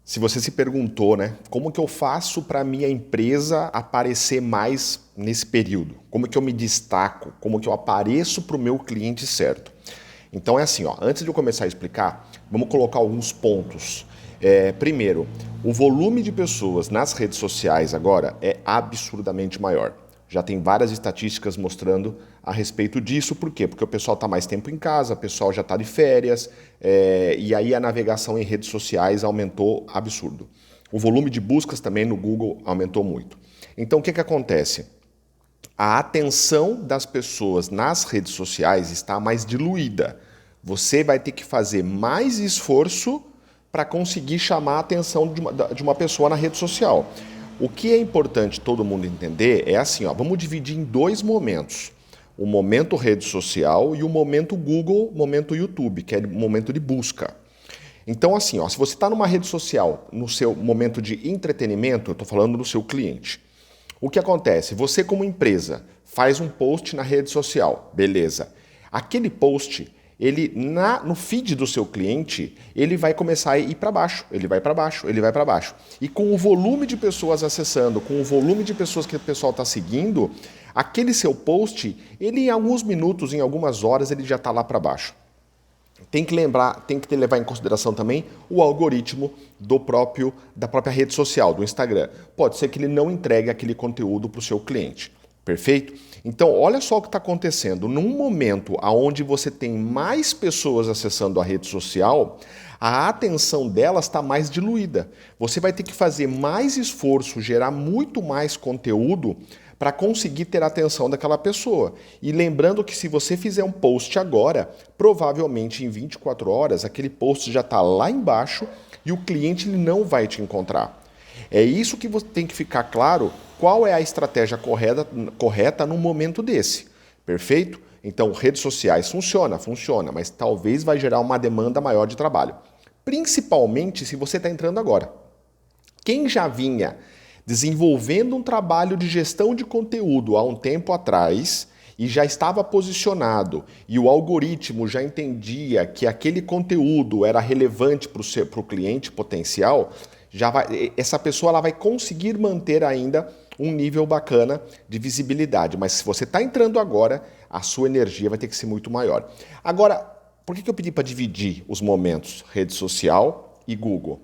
Se você se perguntou, né, como que eu faço para minha empresa aparecer mais nesse período? Como que eu me destaco? Como que eu apareço para o meu cliente certo? Então é assim, ó, antes de eu começar a explicar, vamos colocar alguns pontos. Primeiro, o volume de pessoas nas redes sociais agora é absurdamente maior. Já tem várias estatísticas mostrando a respeito disso. Por quê? Porque o pessoal está mais tempo em casa, o pessoal já está de férias, e aí a navegação em redes sociais aumentou absurdo. O volume de buscas também no Google aumentou muito. Então o que acontece? A atenção das pessoas nas redes sociais está mais diluída. Você vai ter que fazer mais esforço para conseguir chamar a atenção de uma pessoa na rede social. O que é importante todo mundo entender é assim, ó, vamos dividir em dois momentos. O momento rede social e o momento Google, momento YouTube, que é o momento de busca. Então assim, ó, se você está numa rede social, no seu momento de entretenimento, eu estou falando do seu cliente. O que acontece? Você como empresa faz um post na rede social, beleza. Aquele post, ele no feed do seu cliente, ele vai começar a ir para baixo, ele vai para baixo, ele vai para baixo. E com o volume de pessoas acessando, com o volume de pessoas que o pessoal está seguindo, aquele seu post, ele em alguns minutos, em algumas horas, ele já está lá para baixo. Tem que levar em consideração também o algoritmo da própria rede social, do Instagram. Pode ser que ele não entregue aquele conteúdo para o seu cliente. Perfeito? Então, olha só o que está acontecendo. Num momento onde você tem mais pessoas acessando a rede social, a atenção delas está mais diluída. Você vai ter que fazer mais esforço, gerar muito mais conteúdo para conseguir ter a atenção daquela pessoa. E lembrando que se você fizer um post agora, provavelmente em 24 horas, aquele post já está lá embaixo e o cliente ele não vai te encontrar. É isso que você tem que ficar claro, qual é a estratégia correta num momento desse. Perfeito? Então, redes sociais funciona, mas talvez vai gerar uma demanda maior de trabalho. Principalmente se você está entrando agora. Quem já vinha desenvolvendo um trabalho de gestão de conteúdo há um tempo atrás e já estava posicionado e o algoritmo já entendia que aquele conteúdo era relevante para o cliente potencial, essa pessoa ela vai conseguir manter ainda um nível bacana de visibilidade. Mas se você está entrando agora, a sua energia vai ter que ser muito maior. Agora, por que eu pedi para dividir os momentos rede social e Google?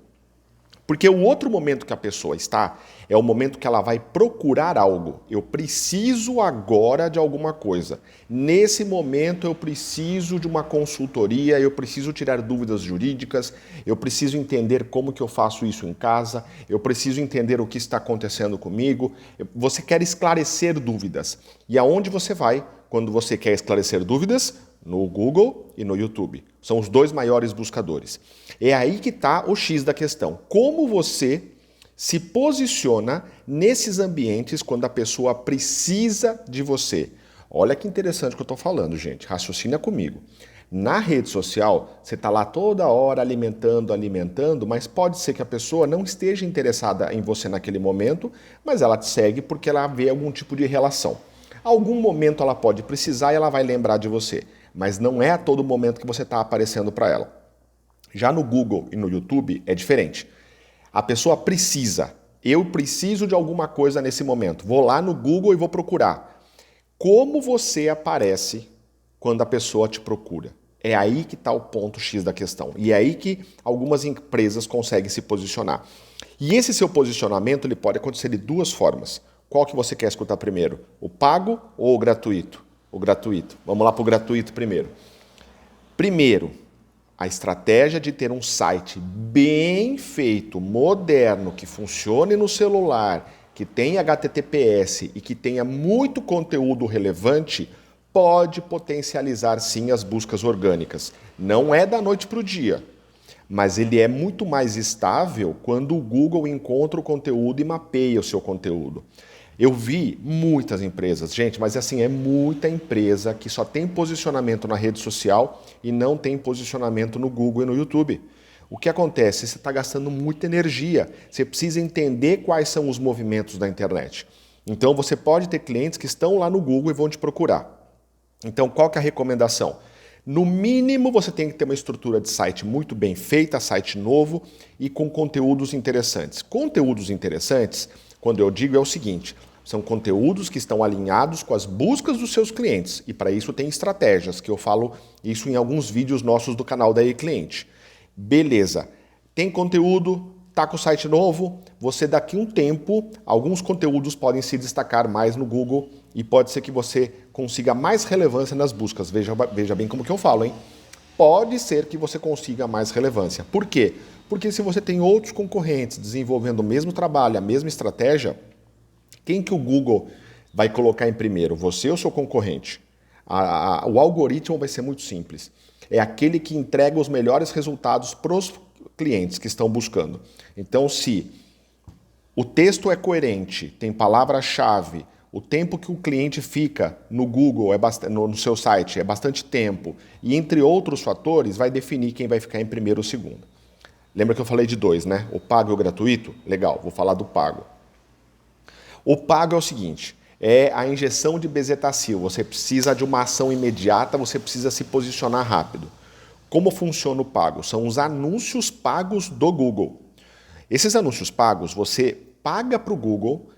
Porque o outro momento que a pessoa está é o momento que ela vai procurar algo. Eu preciso agora de alguma coisa. Nesse momento eu preciso de uma consultoria, eu preciso tirar dúvidas jurídicas, eu preciso entender como que eu faço isso em casa, eu preciso entender o que está acontecendo comigo. Você quer esclarecer dúvidas. E aonde você vai quando você quer esclarecer dúvidas? No Google e no YouTube. São os dois maiores buscadores. É aí que está o X da questão. Como você se posiciona nesses ambientes quando a pessoa precisa de você? Olha que interessante o que eu estou falando, gente. Raciocina comigo. Na rede social, você está lá toda hora alimentando, mas pode ser que a pessoa não esteja interessada em você naquele momento, mas ela te segue porque ela vê algum tipo de relação. Algum momento ela pode precisar e ela vai lembrar de você, mas não é a todo momento que você está aparecendo para ela. Já no Google e no YouTube é diferente. A pessoa precisa. Eu preciso de alguma coisa nesse momento. Vou lá no Google e vou procurar. Como você aparece quando a pessoa te procura? É aí que está o ponto X da questão. E é aí que algumas empresas conseguem se posicionar. E esse seu posicionamento ele pode acontecer de duas formas. Qual que você quer escutar primeiro? O pago ou o gratuito? O gratuito. Vamos lá para o gratuito primeiro. Primeiro, a estratégia de ter um site bem feito, moderno, que funcione no celular, que tenha HTTPS e que tenha muito conteúdo relevante, pode potencializar sim as buscas orgânicas. Não é da noite para o dia, mas ele é muito mais estável quando o Google encontra o conteúdo e mapeia o seu conteúdo. Eu vi muitas empresas, gente, mas assim, é muita empresa que só tem posicionamento na rede social e não tem posicionamento no Google e no YouTube. O que acontece? Você está gastando muita energia. Você precisa entender quais são os movimentos da internet. Então você pode ter clientes que estão lá no Google e vão te procurar. Então qual que é a recomendação? No mínimo, você tem que ter uma estrutura de site muito bem feita, site novo e com conteúdos interessantes. Conteúdos interessantes, quando eu digo, é o seguinte: são conteúdos que estão alinhados com as buscas dos seus clientes. E para isso tem estratégias, que eu falo isso em alguns vídeos nossos do canal da eCliente. Beleza, tem conteúdo, tá com o site novo, você daqui a um tempo, alguns conteúdos podem se destacar mais no Google e pode ser que você consiga mais relevância nas buscas. Veja bem como que eu falo, hein? Pode ser que você consiga mais relevância. Por quê? Porque se você tem outros concorrentes desenvolvendo o mesmo trabalho, a mesma estratégia, quem que o Google vai colocar em primeiro? Você ou seu concorrente? O algoritmo vai ser muito simples. É aquele que entrega os melhores resultados para os clientes que estão buscando. Então, se o texto é coerente, tem palavra-chave, o tempo que o cliente fica no Google, no seu site, é bastante tempo, e entre outros fatores, vai definir quem vai ficar em primeiro ou segundo. Lembra que eu falei de dois, né? O pago e o gratuito? Legal, vou falar do pago. O pago é o seguinte, é a injeção de bezetacil. Você precisa de uma ação imediata, você precisa se posicionar rápido. Como funciona o pago? São os anúncios pagos do Google. Esses anúncios pagos, você paga para o Google,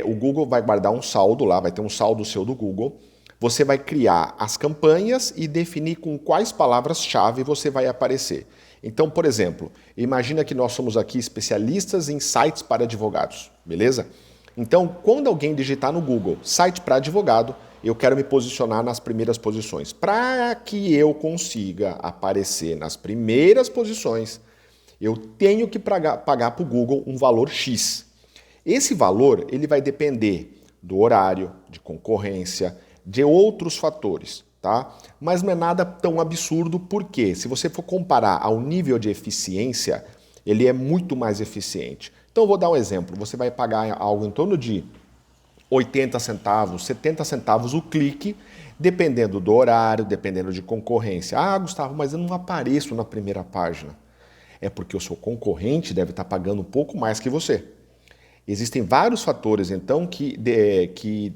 o Google vai guardar um saldo lá, vai ter um saldo seu do Google, você vai criar as campanhas e definir com quais palavras-chave você vai aparecer. Então, por exemplo, imagina que nós somos aqui especialistas em sites para advogados, beleza? Então, quando alguém digitar no Google site para advogado, eu quero me posicionar nas primeiras posições. Para que eu consiga aparecer nas primeiras posições, eu tenho que pagar para o Google um valor X. Esse valor ele vai depender do horário, de concorrência, de outros fatores, tá? Mas não é nada tão absurdo, porque se você for comparar ao nível de eficiência, ele é muito mais eficiente. Então eu vou dar um exemplo, você vai pagar algo em torno de 80 centavos, 70 centavos o clique, dependendo do horário, dependendo de concorrência. Ah, Gustavo, mas eu não apareço na primeira página. É porque o seu concorrente deve estar pagando um pouco mais que você. Existem vários fatores, então, que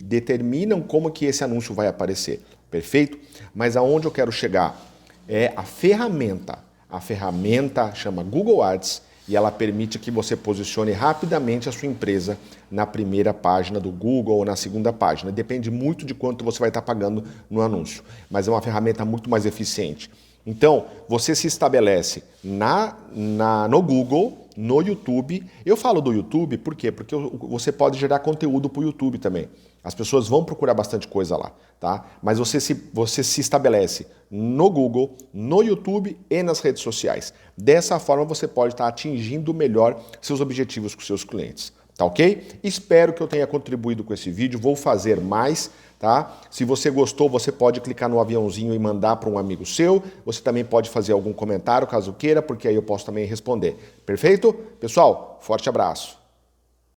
determinam como que esse anúncio vai aparecer. Perfeito? Mas aonde eu quero chegar? É a ferramenta. A ferramenta chama Google Ads e ela permite que você posicione rapidamente a sua empresa na primeira página do Google ou na segunda página. Depende muito de quanto você vai estar pagando no anúncio, mas é uma ferramenta muito mais eficiente. Então, você se estabelece no Google, no YouTube. Eu falo do YouTube por quê? Porque você pode gerar conteúdo para o YouTube também. As pessoas vão procurar bastante coisa lá, tá? Mas você se estabelece no Google, no YouTube e nas redes sociais. Dessa forma você pode estar atingindo melhor seus objetivos com seus clientes. Tá ok? Espero que eu tenha contribuído com esse vídeo. Vou fazer mais, tá? Se você gostou, você pode clicar no aviãozinho e mandar para um amigo seu. Você também pode fazer algum comentário, caso queira, porque aí eu posso também responder. Perfeito? Pessoal, forte abraço.